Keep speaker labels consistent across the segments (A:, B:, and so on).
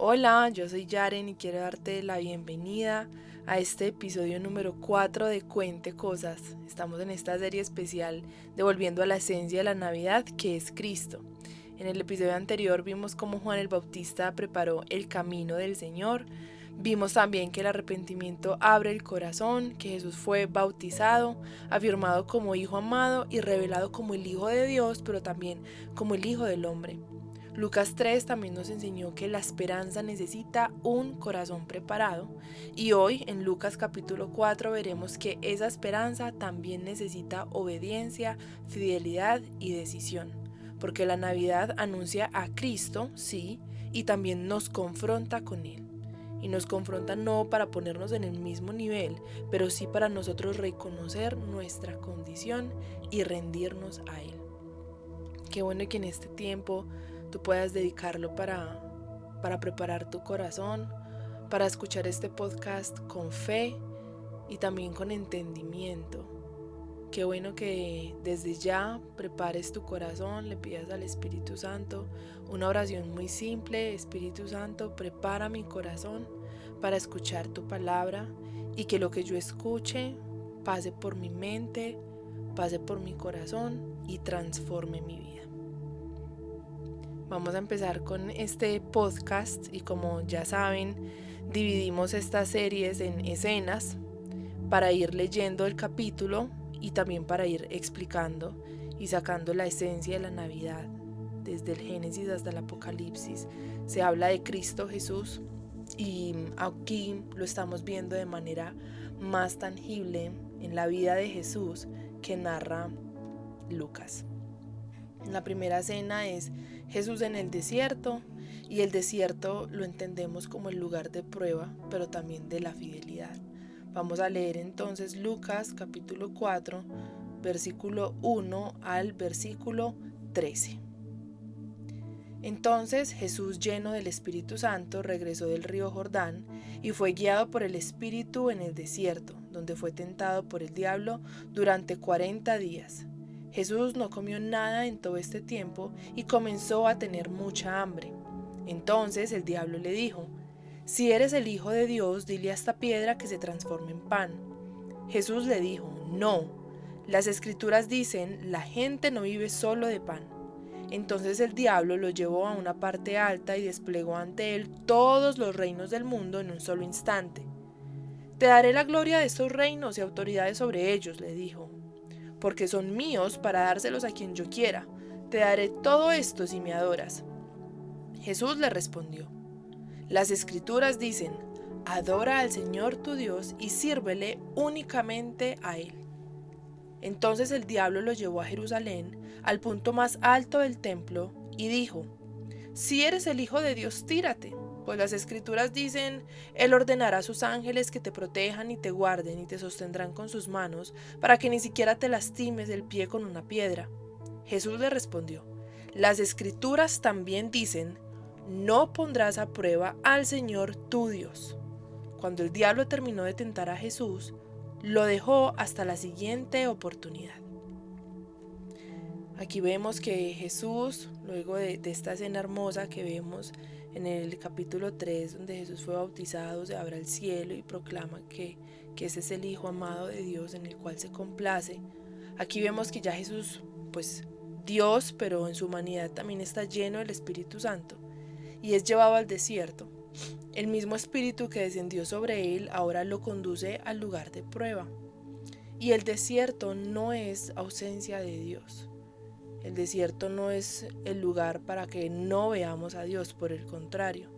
A: Hola, yo soy Yaren y quiero darte la bienvenida a este episodio número 4 de Cuente Cosas. Estamos en esta serie especial devolviendo a la esencia de la Navidad, que es Cristo. En el episodio anterior vimos cómo Juan el Bautista preparó el camino del Señor. Vimos también que el arrepentimiento abre el corazón, que Jesús fue bautizado, afirmado como Hijo amado y revelado como el Hijo de Dios, pero también como el Hijo del Hombre. Lucas 3 también nos enseñó que la esperanza necesita un corazón preparado, y hoy en Lucas capítulo 4 veremos que esa esperanza también necesita obediencia, fidelidad y decisión, porque la Navidad anuncia a Cristo, sí, y también nos confronta con Él. Y nos confronta no para ponernos en el mismo nivel, pero sí para nosotros reconocer nuestra condición y rendirnos a Él. Qué bueno que en este tiempo tú puedas dedicarlo para preparar tu corazón, para escuchar este podcast con fe y también con entendimiento. Qué bueno que desde ya prepares tu corazón, le pidas al Espíritu Santo una oración muy simple: Espíritu Santo, prepara mi corazón para escuchar tu palabra y que lo que yo escuche pase por mi mente, pase por mi corazón y transforme mi vida. Vamos a empezar con este podcast y, como ya saben, dividimos estas series en escenas para ir leyendo el capítulo y también para ir explicando y sacando la esencia de la Navidad. Desde el Génesis hasta el Apocalipsis se habla de Cristo Jesús, y aquí lo estamos viendo de manera más tangible en la vida de Jesús que narra Lucas. La primera escena es Jesús en el desierto, y el desierto lo entendemos como el lugar de prueba, pero también de la fidelidad. Vamos a leer entonces Lucas capítulo 4, versículo 1 al versículo 13. Entonces Jesús, lleno del Espíritu Santo, regresó del río Jordán y fue guiado por el Espíritu en el desierto, donde fue tentado por el diablo durante 40 días. Jesús no comió nada en todo este tiempo y comenzó a tener mucha hambre. Entonces el diablo le dijo: Si eres el Hijo de Dios, dile a esta piedra que se transforme en pan. Jesús le dijo: No, las Escrituras dicen, la gente no vive solo de pan. Entonces el diablo lo llevó a una parte alta y desplegó ante él todos los reinos del mundo en un solo instante. Te daré la gloria de estos reinos y autoridades sobre ellos, le dijo, porque son míos para dárselos a quien yo quiera. Te daré todo esto si me adoras. Jesús le respondió: Las Escrituras dicen, adora al Señor tu Dios y sírvele únicamente a Él. Entonces el diablo lo llevó a Jerusalén, al punto más alto del templo, y dijo: Si eres el Hijo de Dios, tírate, pues las Escrituras dicen, Él ordenará a sus ángeles que te protejan y te guarden y te sostendrán con sus manos, para que ni siquiera te lastimes el pie con una piedra. Jesús le respondió: Las Escrituras también dicen, no pondrás a prueba al Señor tu Dios. Cuando el diablo terminó de tentar a Jesús, lo dejó hasta la siguiente oportunidad. Aquí vemos que Jesús, luego de esta escena hermosa que vemos en el capítulo 3, donde Jesús fue bautizado, se abre el cielo y proclama que ese es el Hijo amado de Dios en el cual se complace. Aquí vemos que ya Jesús, pues Dios, pero en su humanidad también está lleno del Espíritu Santo, y es llevado al desierto. El mismo Espíritu que descendió sobre él ahora lo conduce al lugar de prueba. Y el desierto no es ausencia de Dios. El desierto no es el lugar para que no veamos a Dios, por el contrario.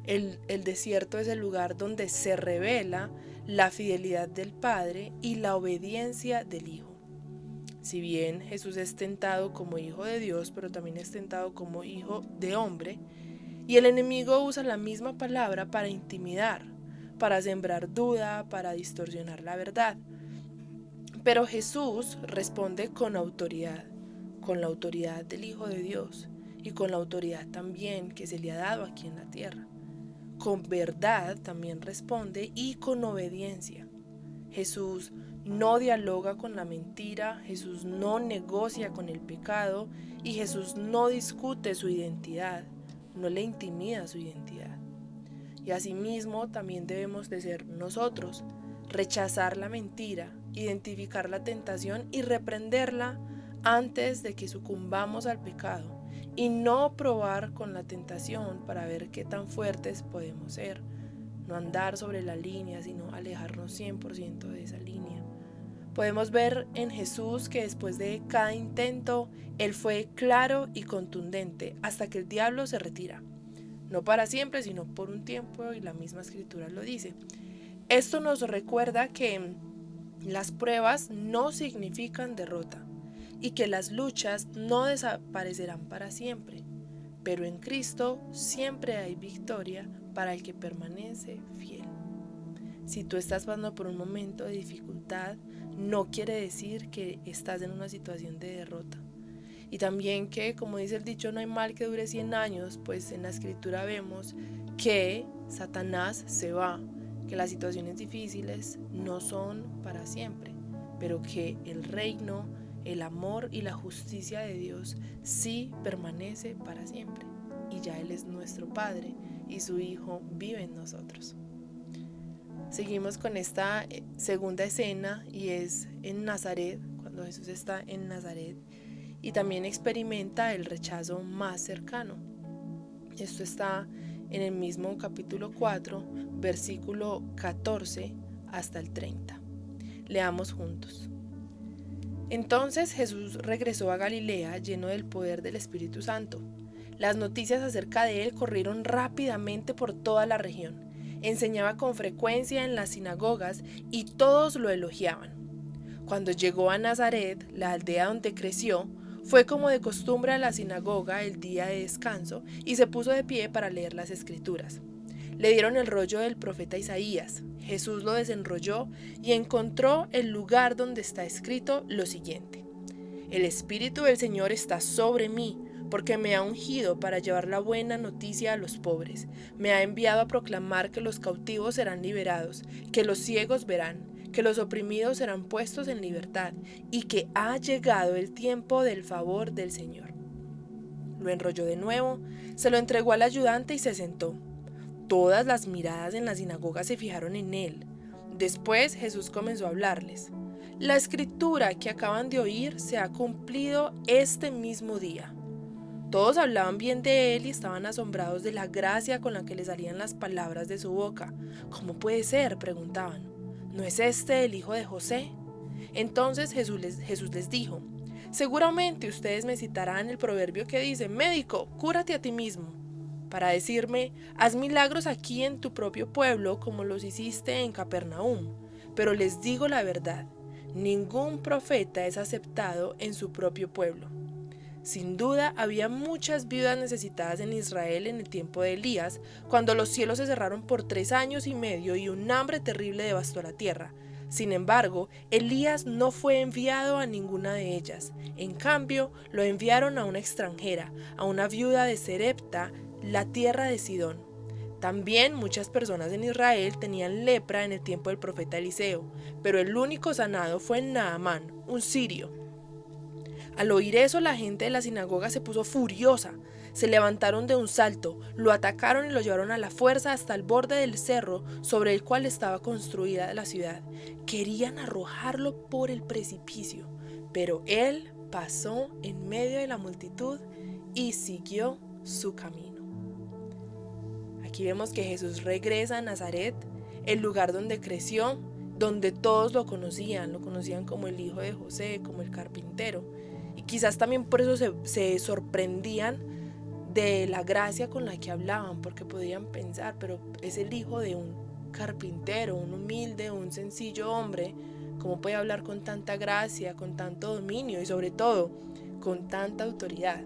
A: El desierto es el lugar donde se revela la fidelidad del Padre y la obediencia del Hijo. Si bien Jesús es tentado como Hijo de Dios, pero también es tentado como Hijo de hombre, y el enemigo usa la misma palabra para intimidar, para sembrar duda, para distorsionar la verdad. Pero Jesús responde con la autoridad del Hijo de Dios y con la autoridad también que se le ha dado aquí en la tierra. Con verdad también responde y con obediencia. Jesús no dialoga con la mentira, Jesús no negocia con el pecado y Jesús no discute su identidad, no le intimida su identidad. Y asimismo también debemos de ser nosotros, rechazar la mentira, identificar la tentación y reprenderla antes de que sucumbamos al pecado, y no probar con la tentación para ver qué tan fuertes podemos ser. No andar sobre la línea, sino alejarnos 100% de esa línea. Podemos ver en Jesús que después de cada intento, Él fue claro y contundente hasta que el diablo se retira. No para siempre, sino por un tiempo, y la misma escritura lo dice. Esto nos recuerda que las pruebas no significan derrota y que las luchas no desaparecerán para siempre, pero en Cristo siempre hay victoria para el que permanece fiel. Si tú estás pasando por un momento de dificultad, no quiere decir que estás en una situación de derrota. Y también que, como dice el dicho, no hay mal que dure 100 años, pues en la escritura vemos que Satanás se va, que las situaciones difíciles no son para siempre, pero que el reino, el amor y la justicia de Dios sí permanece para siempre. Y ya Él es nuestro Padre y su Hijo vive en nosotros. Seguimos con esta segunda escena, y es en Nazaret, cuando Jesús está en Nazaret y también experimenta el rechazo más cercano. Esto está en el mismo capítulo 4, versículo 14 hasta el 30. Leamos juntos. Entonces Jesús regresó a Galilea lleno del poder del Espíritu Santo. Las noticias acerca de él corrieron rápidamente por toda la región. Enseñaba con frecuencia en las sinagogas y todos lo elogiaban. Cuando llegó a Nazaret, la aldea donde creció, fue como de costumbre a la sinagoga el día de descanso y se puso de pie para leer las escrituras. Le dieron el rollo del profeta Isaías. Jesús lo desenrolló y encontró el lugar donde está escrito lo siguiente: El Espíritu del Señor está sobre mí, porque me ha ungido para llevar la buena noticia a los pobres. Me ha enviado a proclamar que los cautivos serán liberados, que los ciegos verán, que los oprimidos serán puestos en libertad, y que ha llegado el tiempo del favor del Señor. Lo enrolló de nuevo, se lo entregó al ayudante y se sentó. Todas las miradas en la sinagoga se fijaron en él. Después Jesús comenzó a hablarles. La escritura que acaban de oír se ha cumplido este mismo día. Todos hablaban bien de él y estaban asombrados de la gracia con la que le salían las palabras de su boca. ¿Cómo puede ser?, preguntaban. ¿No es este el hijo de José? Entonces Jesús les dijo: seguramente ustedes me citarán el proverbio que dice: médico, cúrate a ti mismo, para decirme: haz milagros aquí en tu propio pueblo como los hiciste en Capernaum. Pero les digo la verdad, ningún profeta es aceptado en su propio pueblo. Sin duda, había muchas viudas necesitadas en Israel en el tiempo de Elías, cuando los cielos se cerraron por 3 años y medio y un hambre terrible devastó la tierra. Sin embargo, Elías no fue enviado a ninguna de ellas. En cambio, lo enviaron a una extranjera, a una viuda de Serepta, la tierra de Sidón. También muchas personas en Israel tenían lepra en el tiempo del profeta Eliseo, pero el único sanado fue Naamán, un sirio. Al oír eso, la gente de la sinagoga se puso furiosa. Se levantaron de un salto, lo atacaron y lo llevaron a la fuerza hasta el borde del cerro sobre el cual estaba construida la ciudad. Querían arrojarlo por el precipicio, pero él pasó en medio de la multitud y siguió su camino. Aquí vemos que Jesús regresa a Nazaret, el lugar donde creció, donde todos lo conocían como el hijo de José, como el carpintero. Y quizás también por eso se sorprendían de la gracia con la que hablaban, porque podían pensar: pero es el hijo de un carpintero, un humilde, un sencillo hombre, ¿cómo puede hablar con tanta gracia, con tanto dominio y sobre todo con tanta autoridad?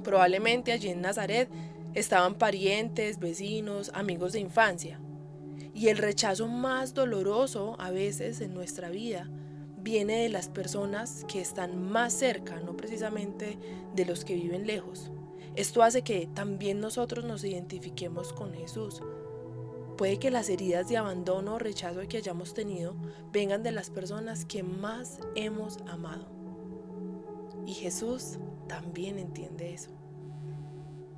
A: Probablemente allí en Nazaret estaban parientes, vecinos, amigos de infancia. Y el rechazo más doloroso a veces en nuestra vida viene de las personas que están más cerca, no precisamente de los que viven lejos. Esto hace que también nosotros nos identifiquemos con Jesús. Puede que las heridas de abandono o rechazo que hayamos tenido vengan de las personas que más hemos amado. Y Jesús también entiende eso.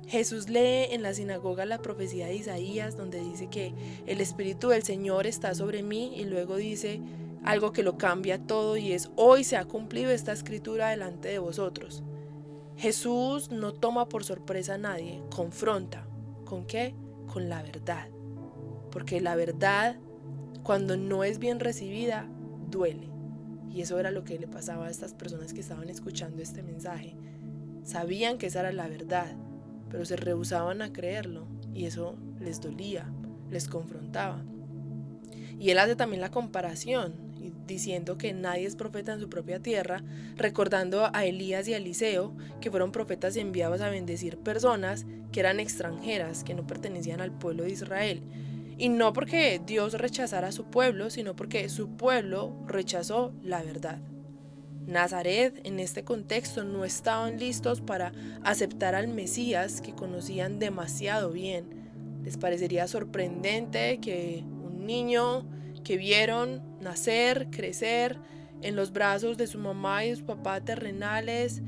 A: Jesús lee en la sinagoga la profecía de Isaías, donde dice que el Espíritu del Señor está sobre mí, y luego dice algo que lo cambia todo, y es: hoy se ha cumplido esta escritura delante de vosotros. Jesús no toma por sorpresa a nadie, confronta. ¿Con qué? Con la verdad. Porque la verdad, cuando no es bien recibida, duele. Y eso era lo que le pasaba a estas personas que estaban escuchando este mensaje. Sabían que esa era la verdad, pero se rehusaban a creerlo, y eso les dolía, les confrontaba. Y él hace también la comparación, diciendo que nadie es profeta en su propia tierra, recordando a Elías y a Eliseo, que fueron profetas enviados a bendecir personas que eran extranjeras, que no pertenecían al pueblo de Israel. Y no porque Dios rechazara a su pueblo, sino porque su pueblo rechazó la verdad. Nazaret, en este contexto, no estaban listos para aceptar al Mesías que conocían demasiado bien. Les parecería sorprendente que un niño que vieron nacer, crecer en los brazos de su mamá y de su papá terrenales,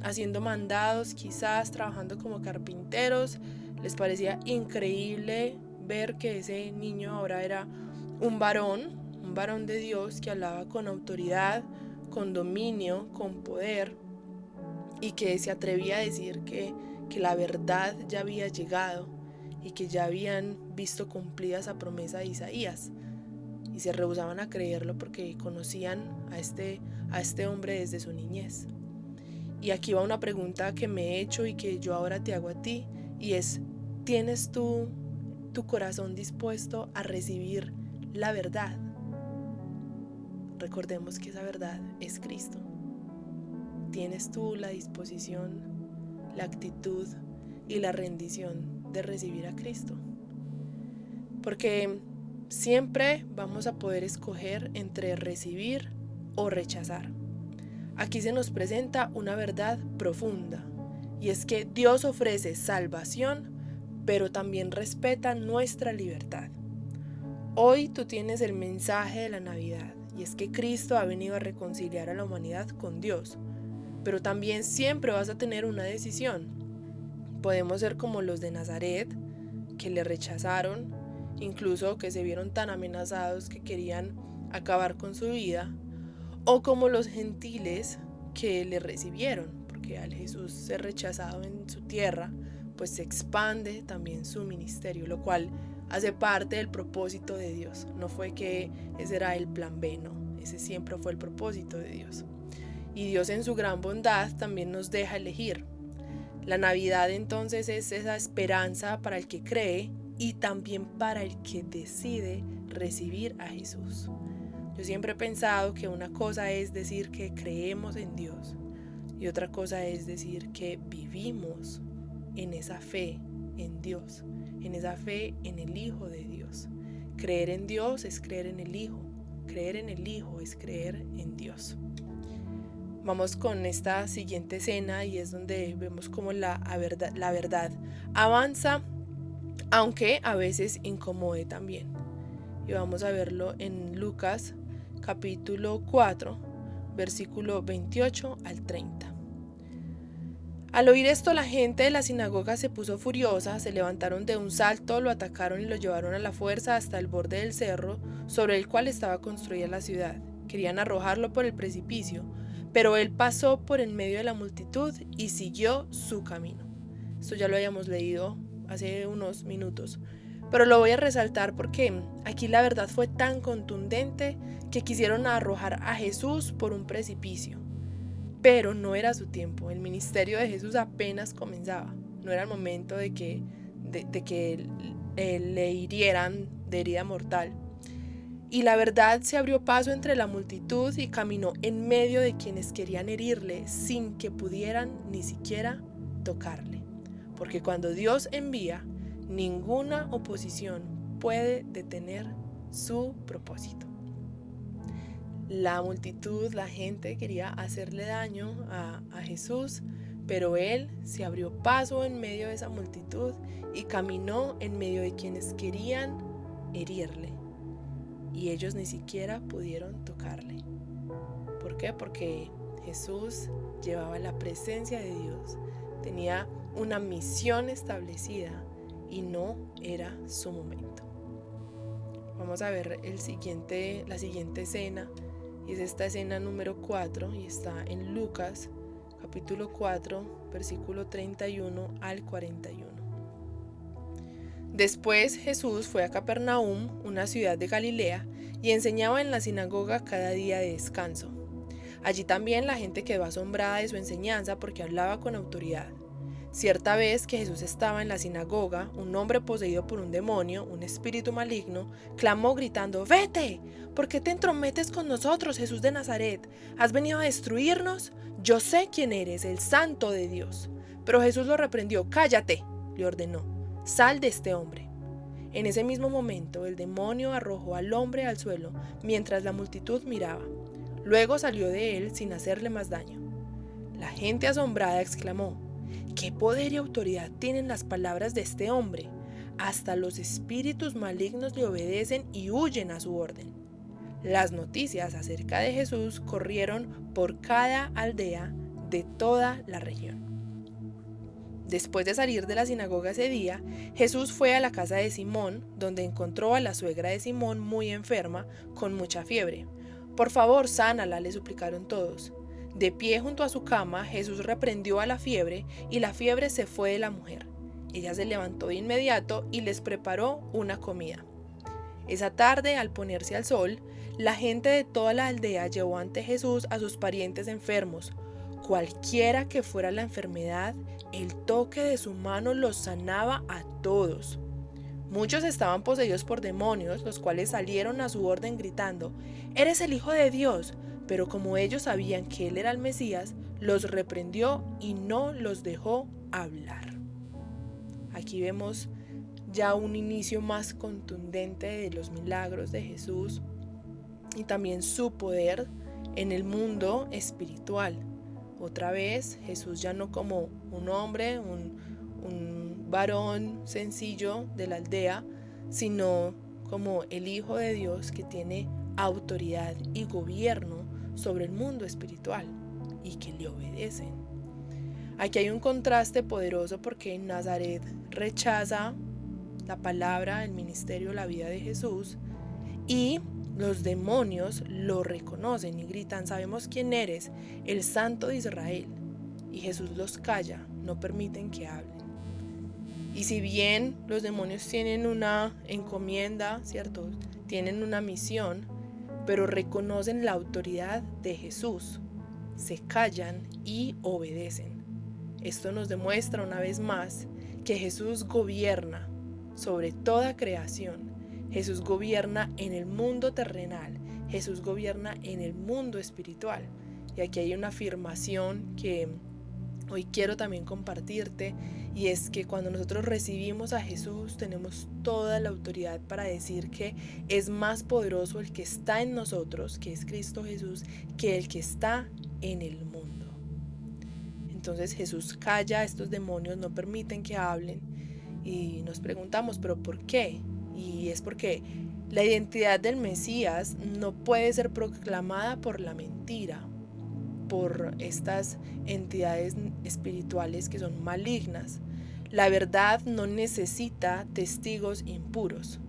A: haciendo mandados, quizás trabajando como carpinteros, les parecía increíble ver que ese niño ahora era un varón de Dios que hablaba con autoridad, con dominio, con poder, y que se atrevía a decir que la verdad ya había llegado y que ya habían visto cumplida esa promesa de Isaías, y se rehusaban a creerlo porque conocían a este hombre desde su niñez. Y aquí va una pregunta que me he hecho y que yo ahora te hago a ti, y es: ¿tienes tú tu corazón dispuesto a recibir la verdad? Recordemos que esa verdad es Cristo. ¿Tienes tú la disposición, la actitud y la rendición de recibir a Cristo? Porque siempre vamos a poder escoger entre recibir o rechazar. Aquí se nos presenta una verdad profunda, y es que Dios ofrece salvación, pero también respeta nuestra libertad. Hoy tú tienes el mensaje de la Navidad, y es que Cristo ha venido a reconciliar a la humanidad con Dios. Pero también siempre vas a tener una decisión. Podemos ser como los de Nazaret, que le rechazaron, incluso que se vieron tan amenazados que querían acabar con su vida, o como los gentiles que le recibieron, porque al Jesús ser rechazado en su tierra, pues se expande también su ministerio, lo cual hace parte del propósito de Dios. No fue que ese era el plan B, no, ese siempre fue el propósito de Dios. Y Dios en su gran bondad también nos deja elegir. La Navidad entonces es esa esperanza para el que cree y también para el que decide recibir a Jesús. Yo siempre he pensado que una cosa es decir que creemos en Dios y otra cosa es decir que vivimos en esa fe en Dios, en esa fe en el Hijo de Dios. Creer en Dios es creer en el Hijo, creer en el Hijo es creer en Dios. Vamos con esta siguiente escena, y es donde vemos cómo la verdad avanza, aunque a veces incomode también. Y vamos a verlo en Lucas capítulo 4, versículo 28 al 30. Al oír esto, la gente de la sinagoga se puso furiosa, se levantaron de un salto, lo atacaron y lo llevaron a la fuerza hasta el borde del cerro sobre el cual estaba construida la ciudad. Querían arrojarlo por el precipicio, pero él pasó por en medio de la multitud y siguió su camino. Esto ya lo habíamos leído hace unos minutos, pero lo voy a resaltar porque aquí la verdad fue tan contundente que quisieron arrojar a Jesús por un precipicio. Pero no era su tiempo, el ministerio de Jesús apenas comenzaba, no era el momento de que le hirieran de herida mortal. Y la verdad se abrió paso entre la multitud y caminó en medio de quienes querían herirle sin que pudieran ni siquiera tocarle. Porque cuando Dios envía, ninguna oposición puede detener su propósito. La multitud, la gente quería hacerle daño a Jesús, pero él se abrió paso en medio de esa multitud y caminó en medio de quienes querían herirle. Y ellos ni siquiera pudieron tocarle. ¿Por qué? Porque Jesús llevaba la presencia de Dios, tenía una misión establecida y no era su momento. Vamos a ver la siguiente escena, y es esta escena número 4 y está en Lucas capítulo 4 versículo 31 al 41. Después Jesús fue a Capernaum, una ciudad de Galilea, y enseñaba en la sinagoga cada día de descanso. Allí también la gente quedó asombrada de su enseñanza porque hablaba con autoridad. Cierta vez que Jesús estaba en la sinagoga, un hombre poseído por un demonio, un espíritu maligno, clamó gritando: «¡Vete! ¿Por qué te entrometes con nosotros, Jesús de Nazaret? ¿Has venido a destruirnos? Yo sé quién eres, el Santo de Dios». Pero Jesús lo reprendió. «Cállate», le ordenó. «Sal de este hombre». En ese mismo momento el demonio arrojó al hombre al suelo mientras la multitud miraba. Luego salió de él sin hacerle más daño. La gente asombrada exclamó: «¿Qué poder y autoridad tienen las palabras de este hombre? Hasta los espíritus malignos le obedecen y huyen a su orden». Las noticias acerca de Jesús corrieron por cada aldea de toda la región. Después de salir de la sinagoga ese día, Jesús fue a la casa de Simón, donde encontró a la suegra de Simón muy enferma, con mucha fiebre. «Por favor, sánala», le suplicaron todos. De pie junto a su cama, Jesús reprendió a la fiebre y la fiebre se fue de la mujer. Ella se levantó de inmediato y les preparó una comida. Esa tarde, al ponerse al sol, la gente de toda la aldea llevó ante Jesús a sus parientes enfermos. Cualquiera que fuera la enfermedad, el toque de su mano los sanaba a todos. Muchos estaban poseídos por demonios, los cuales salieron a su orden gritando: «¡Eres el Hijo de Dios!». Pero como ellos sabían que él era el Mesías, los reprendió y no los dejó hablar. Aquí vemos ya un inicio más contundente de los milagros de Jesús y también su poder en el mundo espiritual. Otra vez Jesús ya no como un hombre, un varón sencillo de la aldea, sino como el Hijo de Dios que tiene autoridad y gobierno sobre el mundo espiritual y que le obedecen. Aquí hay un contraste poderoso porque Nazaret rechaza la palabra, el ministerio, la vida de Jesús, y los demonios lo reconocen y gritan: «Sabemos quién eres, el Santo de Israel». Y Jesús los calla, no permiten que hablen. Y si bien los demonios tienen una encomienda, ¿cierto? Tienen una misión, pero reconocen la autoridad de Jesús, se callan y obedecen. Esto nos demuestra una vez más que Jesús gobierna sobre toda creación. Jesús gobierna en el mundo terrenal, Jesús gobierna en el mundo espiritual. Y aquí hay una afirmación que hoy quiero también compartirte, y es que cuando nosotros recibimos a Jesús tenemos toda la autoridad para decir que es más poderoso el que está en nosotros, que es Cristo Jesús, que el que está en el mundo. Entonces Jesús calla a estos demonios, no permiten que hablen, y nos preguntamos: ¿pero por qué? Y es porque la identidad del Mesías no puede ser proclamada por la mentira, por estas entidades espirituales que son malignas. La verdad no necesita testigos impuros.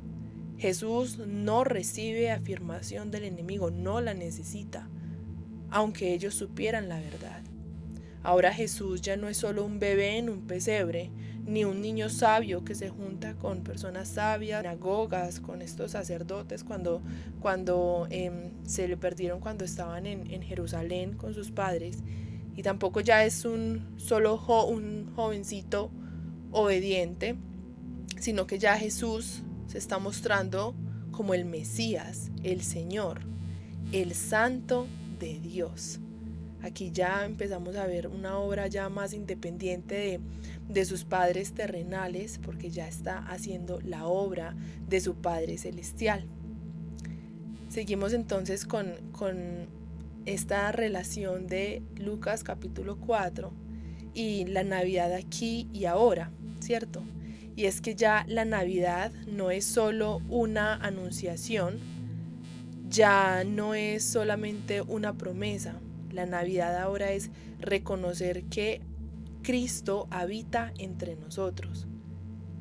A: Jesús no recibe afirmación del enemigo, no la necesita, aunque ellos supieran la verdad. Ahora Jesús ya no es solo un bebé en un pesebre, ni un niño sabio que se junta con personas sabias, sinagogas, con estos sacerdotes cuando se le perdieron cuando estaban en Jerusalén con sus padres. Y tampoco ya es un jovencito obediente, sino que ya Jesús se está mostrando como el Mesías, el Señor, el Santo de Dios. Aquí ya empezamos a ver una obra ya más independiente de sus padres terrenales, porque ya está haciendo la obra de su Padre Celestial. Seguimos entonces con esta relación de Lucas capítulo 4 y la Navidad aquí y ahora, ¿cierto? Y es que ya la Navidad no es solo una anunciación, ya no es solamente una promesa. La Navidad ahora es reconocer que Cristo habita entre nosotros.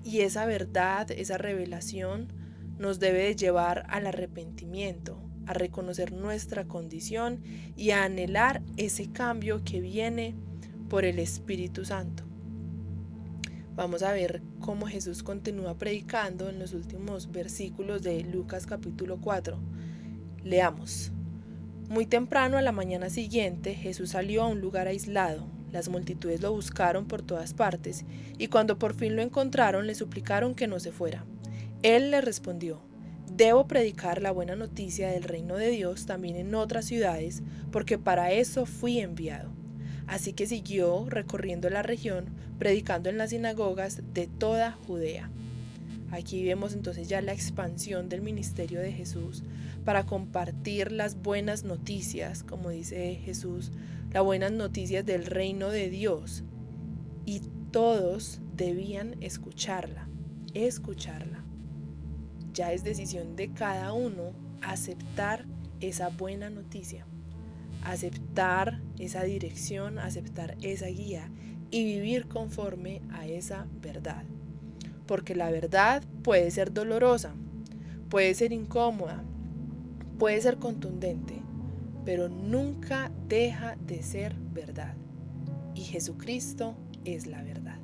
A: Y esa verdad, esa revelación nos debe de llevar al arrepentimiento, a reconocer nuestra condición y a anhelar ese cambio que viene por el Espíritu Santo. Vamos a ver cómo Jesús continúa predicando en los últimos versículos de Lucas capítulo 4. Leamos. Muy temprano a la mañana siguiente, Jesús salió a un lugar aislado. Las multitudes lo buscaron por todas partes, y cuando por fin lo encontraron, le suplicaron que no se fuera. Él les respondió: debo predicar la buena noticia del reino de Dios también en otras ciudades, porque para eso fui enviado. Así que siguió recorriendo la región, predicando en las sinagogas de toda Judea. Aquí vemos entonces ya la expansión del ministerio de Jesús para compartir las buenas noticias, como dice Jesús, las buenas noticias del reino de Dios. Y todos debían escucharla. Ya es decisión de cada uno aceptar esa buena noticia, aceptar esa dirección, aceptar esa guía y vivir conforme a esa verdad. Porque la verdad puede ser dolorosa, puede ser incómoda, puede ser contundente, pero nunca deja de ser verdad. Y Jesucristo es la verdad.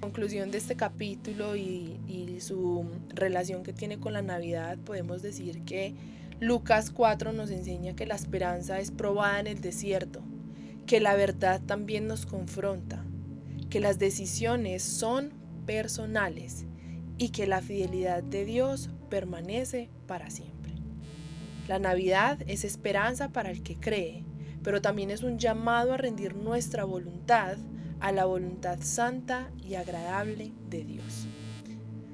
A: Conclusión de este capítulo y su relación que tiene con la Navidad, podemos decir que Lucas 4 nos enseña que la esperanza es probada en el desierto, que la verdad también nos confronta, que las decisiones son personales y que la fidelidad de Dios permanece para siempre. La Navidad es esperanza para el que cree, pero también es un llamado a rendir nuestra voluntad a la voluntad santa y agradable de Dios.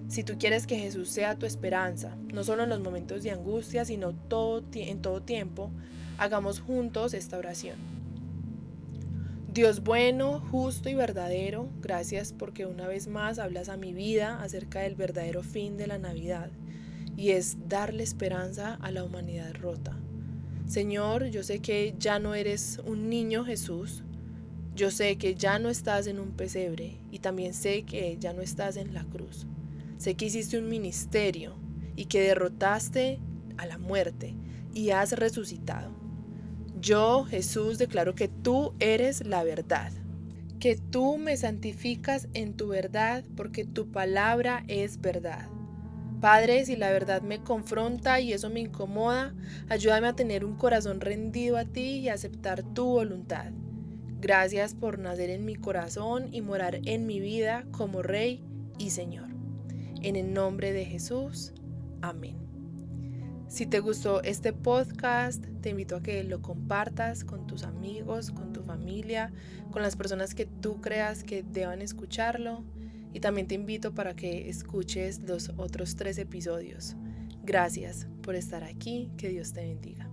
A: Si tú quieres que Jesús sea tu esperanza, no solo en los momentos de angustia, sino en todo tiempo, hagamos juntos esta oración. Dios bueno, justo y verdadero, gracias porque una vez más hablas a mi vida acerca del verdadero fin de la Navidad, y es darle esperanza a la humanidad rota. Señor, yo sé que ya no eres un niño Jesús, yo sé que ya no estás en un pesebre y también sé que ya no estás en la cruz. Sé que hiciste un ministerio y que derrotaste a la muerte y has resucitado. Yo, Jesús, declaro que tú eres la verdad, que tú me santificas en tu verdad porque tu palabra es verdad. Padre, si la verdad me confronta y eso me incomoda, ayúdame a tener un corazón rendido a ti y a aceptar tu voluntad. Gracias por nacer en mi corazón y morar en mi vida como Rey y Señor. En el nombre de Jesús, amén. Si te gustó este podcast, te invito a que lo compartas con tus amigos, con tu familia, con las personas que tú creas que deban escucharlo. Y también te invito para que escuches los otros 3 episodios. Gracias por estar aquí. Que Dios te bendiga.